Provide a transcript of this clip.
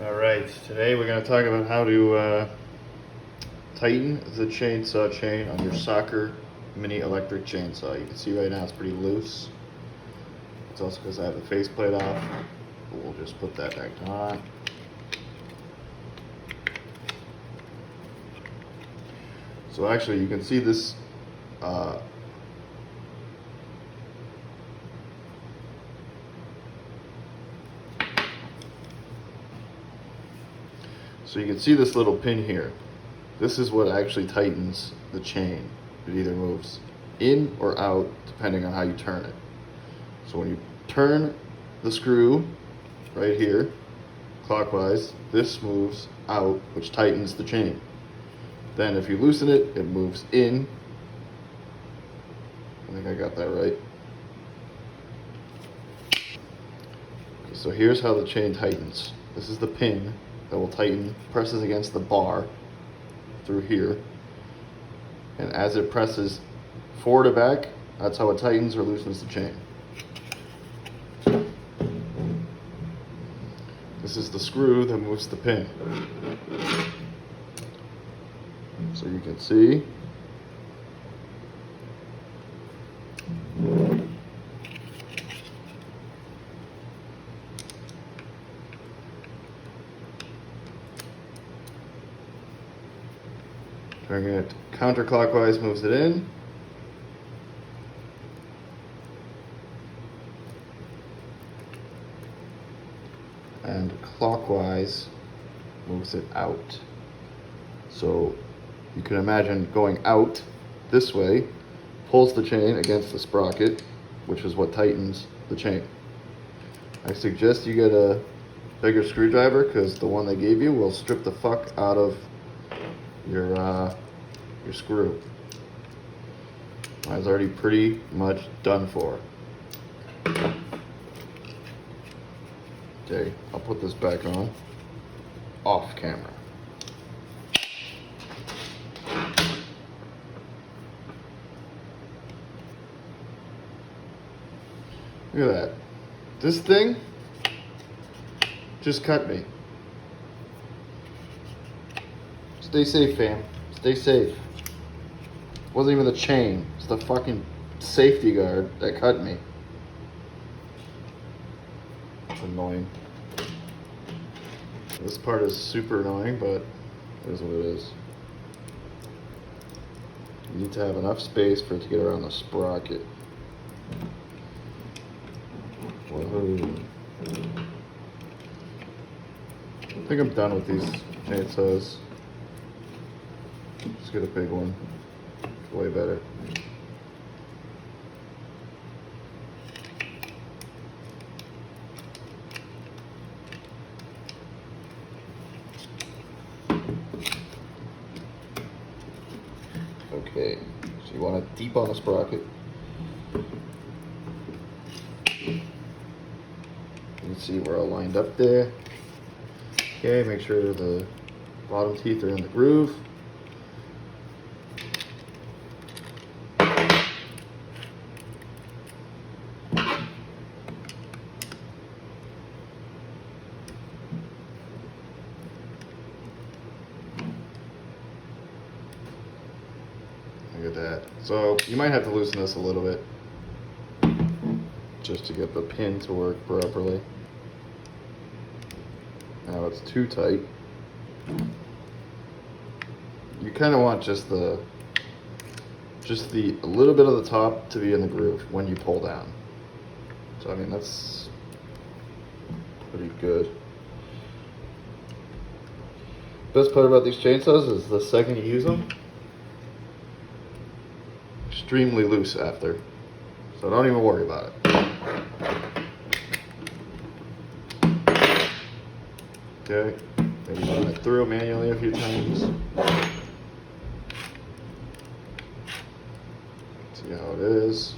Alright, today we're going to talk about how to tighten the chainsaw chain on your soccer mini electric chainsaw. You can see right now it's pretty loose. It's also because I have the faceplate off. But we'll just put that back on. So actually you can see this So you can see this little pin here. This is what actually tightens the chain. It either moves in or out depending on how you turn it. So when you turn the screw right here clockwise, this moves out, which tightens the chain. Then if you loosen it, it moves in. I think I got that right. Okay, so here's how the chain tightens. This is the pin that will tighten, presses against the bar through here, and as it presses forward or back, that's how it tightens or loosens the chain. This is the screw that moves the pin. So you can see turning it counterclockwise moves it in. And clockwise moves it out. So you can imagine going out this way pulls the chain against the sprocket, which is what tightens the chain. I suggest you get a bigger screwdriver because the one they gave you will strip the fuck out of your screw. Mine's already pretty much done for. Okay, I'll put this back on off camera. Look at that. This thing just cut me. Stay safe, fam. Stay safe. It wasn't even the chain. It's the fucking safety guard that cut me. It's annoying. This part is super annoying, but it is what it is. You need to have enough space for it to get around the sprocket. Whoa. I think I'm done with these chainsaws. Let's get a big one. It's way better. Okay, so you want it deep on the sprocket. You can see we're all lined up there. Okay, make sure the bottom teeth are in the groove. Look at that. So you might have to loosen this a little bit just to get the pin to work properly. Now it's too tight. You kind of want just a little bit of the top to be in the groove when you pull down. So I mean that's pretty good. Best part about these chainsaws is the second you use them, extremely loose after. So don't even worry about it. Okay, maybe run it through manually a few times. See how it is.